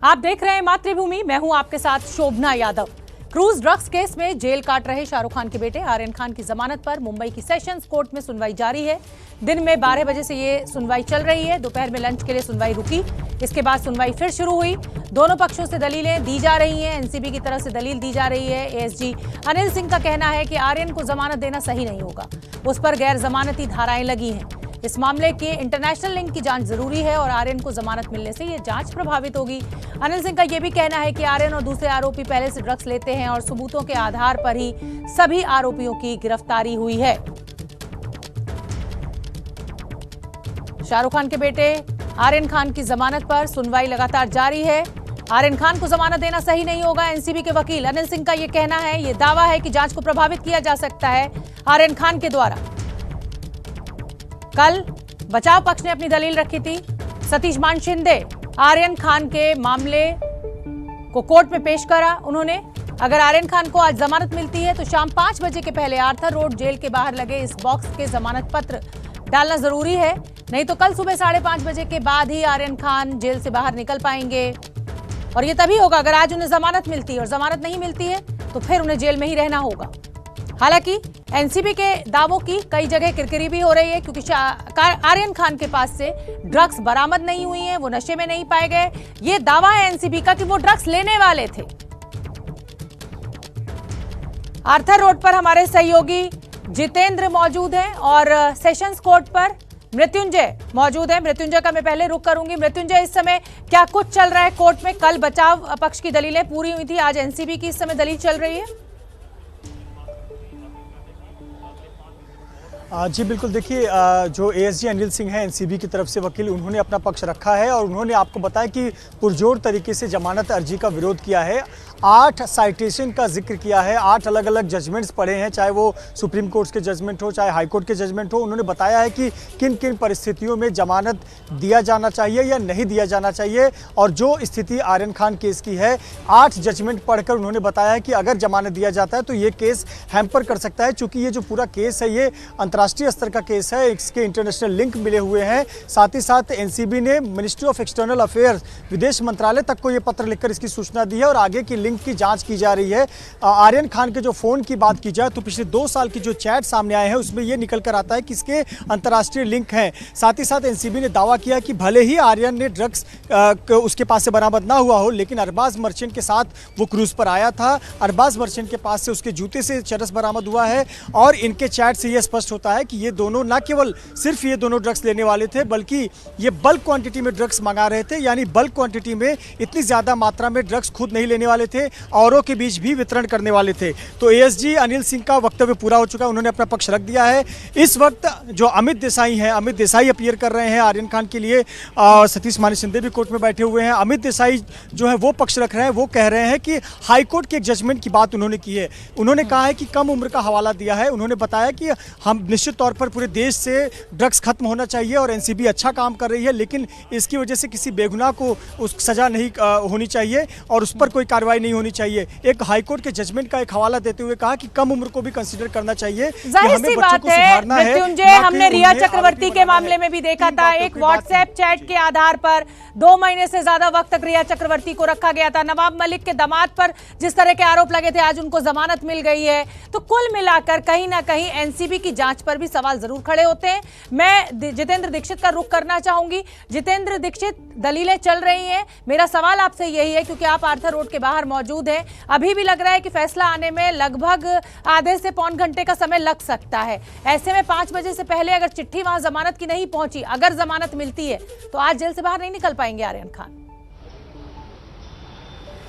आप देख रहे हैं मातृभूमि, मैं हूं आपके साथ शोभना यादव। क्रूज ड्रग्स केस में जेल काट रहे शाहरुख खान के बेटे आर्यन खान की जमानत पर मुंबई की सेशंस कोर्ट में सुनवाई जारी है। दिन में 12 बजे से ये सुनवाई चल रही है। दोपहर में लंच के लिए सुनवाई रुकी, इसके बाद सुनवाई फिर शुरू हुई। दोनों पक्षों से दलीलें दी जा रही हैं। एनसीबी की तरफ से दलील दी जा रही है। एएसजी अनिल सिंह का कहना है कि आर्यन को जमानत देना सही नहीं होगा, उस पर गैर जमानती धाराएं लगी हैं। इस मामले के इंटरनेशनल लिंक की जांच जरूरी है और आर्यन को जमानत मिलने से ये जांच प्रभावित होगी। अनिल सिंह का यह भी कहना है कि आर्यन और दूसरे आरोपी पहले से ड्रग्स लेते हैं और सबूतों के आधार पर ही सभी आरोपियों की गिरफ्तारी हुई है। शाहरुख खान के बेटे आर्यन खान की जमानत पर सुनवाई लगातार जारी है। आर्यन खान को जमानत देना सही नहीं होगा। एनसीबी के वकील अनिल सिंह का यह कहना है, यह दावा है कि जांच को प्रभावित किया जा सकता है आर्यन खान के द्वारा। कल बचाव पक्ष ने अपनी दलील रखी थी। सतीश मान शिंदे आर्यन खान के मामले को कोर्ट में पेश करा। उन्होंने अगर आर्यन खान को आज जमानत मिलती है तो शाम 5 बजे के पहले आर्थर रोड जेल के बाहर लगे इस बॉक्स के जमानत पत्र डालना जरूरी है, नहीं तो कल सुबह 5:30 बजे के बाद ही आर्यन खान जेल से बाहर निकल पाएंगे। और ये तभी होगा अगर आज उन्हें जमानत मिलती है, और जमानत नहीं मिलती है तो फिर उन्हें जेल में ही रहना होगा। हालांकि एनसीबी के दावों की कई जगह किरकिरी भी हो रही है, क्योंकि आर्यन खान के पास से ड्रग्स बरामद नहीं हुई हैं, वो नशे में नहीं पाए गए। ये दावा है एनसीबी का कि वो ड्रग्स लेने वाले थे। आर्थर रोड पर हमारे सहयोगी जितेंद्र मौजूद हैं और सेशंस कोर्ट पर मृत्युंजय मौजूद है। मृत्युंजय का मैं पहले रुख करूंगी। मृत्युंजय, इस समय क्या कुछ चल रहा है कोर्ट में? कल बचाव पक्ष की दलीलें पूरी हुई थी, आज एनसीबी की इस समय दलील चल रही है। जी बिल्कुल, देखिए जो एएसजी अनिल सिंह हैं एनसीबी की तरफ से वकील, उन्होंने अपना पक्ष रखा है और उन्होंने आपको बताया कि पुरजोर तरीके से जमानत अर्जी का विरोध किया है। 8 साइटेशन का जिक्र किया है, 8 अलग अलग जजमेंट्स पढ़े हैं, चाहे वो सुप्रीम कोर्ट के जजमेंट हो चाहे हाई कोर्ट के जजमेंट हो। उन्होंने बताया है कि किन किन परिस्थितियों में जमानत दिया जाना चाहिए या नहीं दिया जाना चाहिए। और जो स्थिति आर्यन खान केस की है, 8 जजमेंट पढ़कर उन्होंने बताया है कि अगर जमानत दिया जाता है तो ये केस हैम्पर कर सकता है, चूँकि ये जो पूरा केस है ये अंतर्राष्ट्रीय स्तर का केस है, इसके इंटरनेशनल लिंक मिले हुए हैं। साथ ही साथ एनसीबी ने मिनिस्ट्री ऑफ एक्सटर्नल अफेयर्स, विदेश मंत्रालय तक को ये पत्र लिखकर इसकी सूचना दी है और आगे की लिंक की जांच की जा रही है। आर्यन खान के जो फोन की बात की जाए तो पिछले 2 साल की जो चैट सामने आए हैं उसमें ये निकल कर आता है कि इसके अंतर्राष्ट्रीय लिंक हैं। साथ ही साथ एनसीबी ने दावा किया कि भले ही आर्यन ने ड्रग्स उसके पास से बरामद ना हुआ हो, लेकिन अरबाज मर्चेंट के साथ वो क्रूज पर आया था। अरबाज मर्चेंट के पास से उसके जूते से चरस बरामद हुआ है और इनके चैट से ये स्पष्ट होता है कि ये दोनों ना केवल सिर्फ ये दोनों ड्रग्स लेने वाले थे, बल्कि ये बल्क क्वांटिटी में ड्रग्स मंगा रहे थे। यानी बल्क क्वांटिटी में इतनी ज्यादा मात्रा में ड्रग्स खुद नहीं लेने वाले थे, औरों के बीच भी वितरण करने वाले थे। तो एएसजी अनिल सिंह का वक्तव्य पूरा हो चुका है, उन्होंने अपना पक्ष रख दिया है। इस वक्त जो अमित देसाई हैं, अमित देसाई अपीयर कर रहे हैं आर्यन खान के लिए। सतीश मान शिंदे भी कोर्ट में बैठे हुए हैं। अमित देसाई जो है वो पक्ष रख रहे हैं, वो कह रहे हैं कि हाईकोर्ट के एक जजमेंट की बात उन्होंने की है। उन्होंने कहा है कि कम उम्र का हवाला दिया है। उन्होंने बताया कि हम निश्चित तौर पर पूरे देश से ड्रग्स खत्म होना चाहिए और एनसीबी अच्छा काम कर रही है, लेकिन इसकी वजह से किसी बेगुनाह को उस सजा नहीं होनी चाहिए और उस पर कोई कार्रवाई नहीं होनी चाहिए। एक हाईकोर्ट के जजमेंट का एक हवाला देते हुए कहा कि कम उम्र को भी कंसीडर करना चाहिए। जाहिर सी बात है मृत्युंजय, हमने रिया चक्रवर्ती के मामले में भी देखा था, एक व्हाट्सएप चैट के आधार पर 2 महीने से ज्यादा वक्त तक रिया चक्रवर्ती को रखा गया था। नवाब मलिक के दामाद पर जिस तरह के आरोप लगे थे, आज उनको जमानत मिल गई है। तो कुल मिलाकर कहीं ना कहीं एनसीबी की जांच पर भी सवाल जरूर खड़े होते हैं। मैं जितेंद्र दीक्षित का रुख करना चाहूंगी। जितेंद्र दीक्षित, दलीलें चल रही हैं, मेरा सवाल आपसे यही है, क्योंकि आप आर्थर रोड के बाहर मौजूद हैं, अभी भी लग रहा है कि फैसला आने में लगभग आधे से पौन घंटे का समय लग सकता है। ऐसे में 5 बजे से पहले अगर चिट्ठी वहां जमानत की नहीं पहुंची, अगर जमानत मिलती है तो आज जेल से बाहर नहीं निकल पाएंगे आर्यन खान।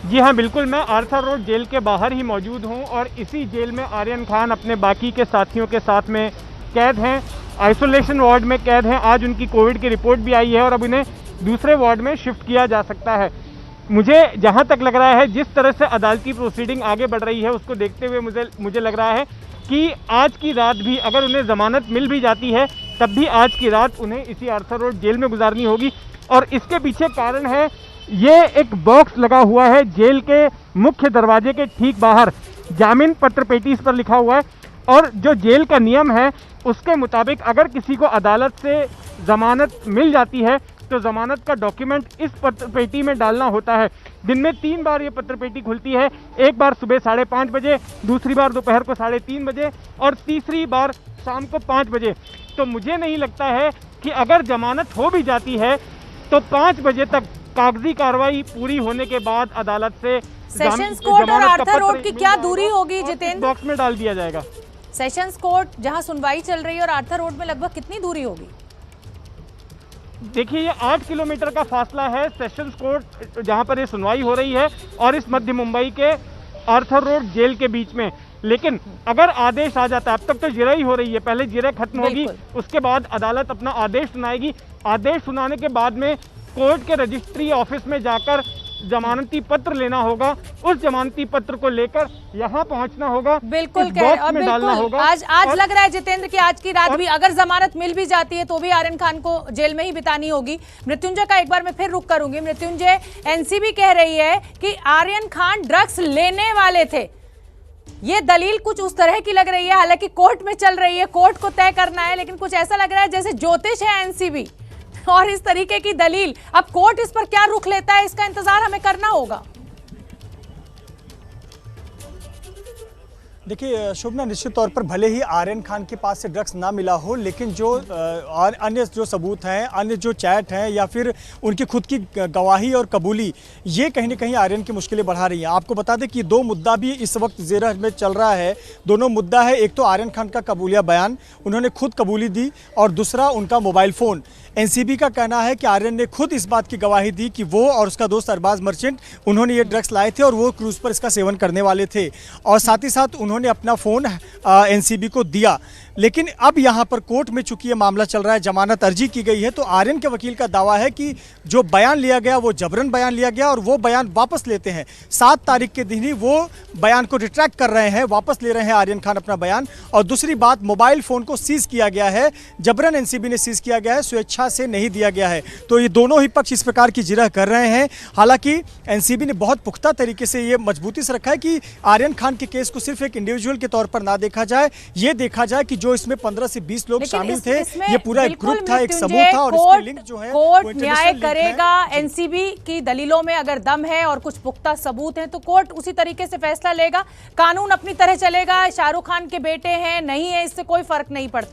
जी हाँ, बिल्कुल, मैं आर्थर रोड जेल के बाहर ही मौजूद हूँ और इसी जेल में आर्यन खान अपने बाकी के साथियों के साथ में कैद हैं, आइसोलेशन वार्ड में कैद हैं। आज उनकी कोविड की रिपोर्ट भी आई है और अब उन्हें दूसरे वार्ड में शिफ्ट किया जा सकता है। मुझे जहाँ तक लग रहा है, जिस तरह से अदालती प्रोसीडिंग आगे बढ़ रही है उसको देखते हुए मुझे लग रहा है कि आज की रात भी अगर उन्हें ज़मानत मिल भी जाती है तब भी आज की रात उन्हें इसी आर्थर रोड जेल में गुजारनी होगी। और इसके पीछे कारण है, ये एक बॉक्स लगा हुआ है जेल के मुख्य दरवाजे के ठीक बाहर, जामीन पत्र पेटी इस पर लिखा हुआ है। और जो जेल का नियम है उसके मुताबिक अगर किसी को अदालत से ज़मानत मिल जाती है तो जमानत का डॉक्यूमेंट इस पत्र पेटी में डालना होता है। दिन में 3 बार ये पत्र पेटी खुलती है, एक बार सुबह 5:30 बजे, दूसरी बार दोपहर को 3:30 बजे और तीसरी बार शाम को 5 बजे। तो मुझे नहीं लगता है कि अगर जमानत हो भी जाती है तो 5 बजे तक कागजी कार्रवाई पूरी होने के बाद अदालत से सेशंस कोर्ट और आर्थर रोड की क्या दूरी होगी जितेंद्र? बॉक्स में डाल दिया जाएगा। सेशंस कोर्ट जहां सुनवाई चल रही है और आर्थर रोड में लगभग कितनी दूरी होगी? देखिए, ये 8 किलोमीटर का फासला है सेशंस कोर्ट जहां पर ये सुनवाई हो रही है और इस मध्य मुंबई के आर्थर रोड जेल के बीच में। लेकिन अगर आदेश आ जाता है, अब तक तो जिरह हो रही है, पहले जिरह खत्म होगी, उसके बाद अदालत अपना आदेश सुनाएगी। आदेश सुनाने के बाद में कोर्ट के रजिस्ट्री ऑफिस में जाकर जमानती पत्र लेना होगा, उस जमानती पत्र को लेकर यहाँ पहुँचना होगा, बिल्कुल बॉक्स में डालना होगा। आज लग रहा है जितेंद्र कि आज की रात भी अगर जमानत मिल भी जाती है तो भी आर्यन खान को जेल में ही बितानी होगी। मृत्युंजय का एक बार मैं फिर रुक करूंगी। मृत्युंजय, एनसीबी कह रही है कि आर्यन खान ड्रग्स लेने वाले थे, ये दलील कुछ उस तरह की लग रही है, हालांकि कोर्ट में चल रही है, कोर्ट को तय करना है, लेकिन कुछ ऐसा लग रहा है जैसे ज्योतिष है एनसीबी और इस तरीके की दलील। अब कोर्ट इस पर क्या रुख लेता है, इसका इंतजार हमें करना होगा। देखिए शुभना, निश्चित तौर पर भले ही आर्यन खान के पास से ड्रग्स ना मिला हो, लेकिन जो और अन्य जो सबूत हैं, अन्य जो चैट हैं या फिर उनकी खुद की गवाही और कबूली, ये कहीं ना कहीं आर्यन की मुश्किलें बढ़ा रही हैं। आपको बता दें कि 2 मुद्दा भी इस वक्त जेर में चल रहा है। दोनों मुद्दा है, एक तो आर्यन खान का कबूलिया बयान, उन्होंने खुद कबूली दी, और दूसरा उनका मोबाइल फ़ोन। एनसीबी का कहना है कि आर्यन ने खुद इस बात की गवाही दी कि वो और उसका दोस्त अरबाज मर्चेंट, उन्होंने ये ड्रग्स लाए थे और वो क्रूज़ पर इसका सेवन करने वाले थे, और साथ ही साथ उन्होंने अपना फ़ोन एनसीबी को दिया। लेकिन अब यहाँ पर कोर्ट में चूंकि ये मामला चल रहा है, जमानत अर्जी की गई है, तो आर्यन के वकील का दावा है कि जो बयान लिया गया वो जबरन बयान लिया गया और वो बयान वापस लेते हैं। 7 तारीख के दिन ही वो बयान को रिट्रैक्ट कर रहे हैं, वापस ले रहे हैं आर्यन खान अपना बयान। और दूसरी बात, मोबाइल फ़ोन को सीज़ किया गया है, जबरन एनसीबी ने सीज़ किया गया है, स्वेच्छा से नहीं दिया गया है। तो ये दोनों ही पक्ष इस प्रकार की जिरह कर रहे हैं। हालांकि एनसीबी ने बहुत पुख्ता तरीके से ये मजबूती से रखा है कि आर्यन खान के केस को सिर्फ एक इंडिविजुअल के तौर पर ना देखा जाए, ये देखा जाए कि जो इसमें 15 से 20 लोग शामिल थे, ये पूरा एक ग्रुप था, एक समूह था, और इसके लिंक जो है कोर्ट न्याय करेगा। एनसीबी की दलीलों में अगर दम है और कुछ पुख्ता सबूत हैं तो कोर्ट उसी तरीके से फैसला लेगा। कानून अपनी तरह चलेगा, शाहरुख खान के बेटे हैं नहीं है, इससे कोई फर्क नहीं पड़ता।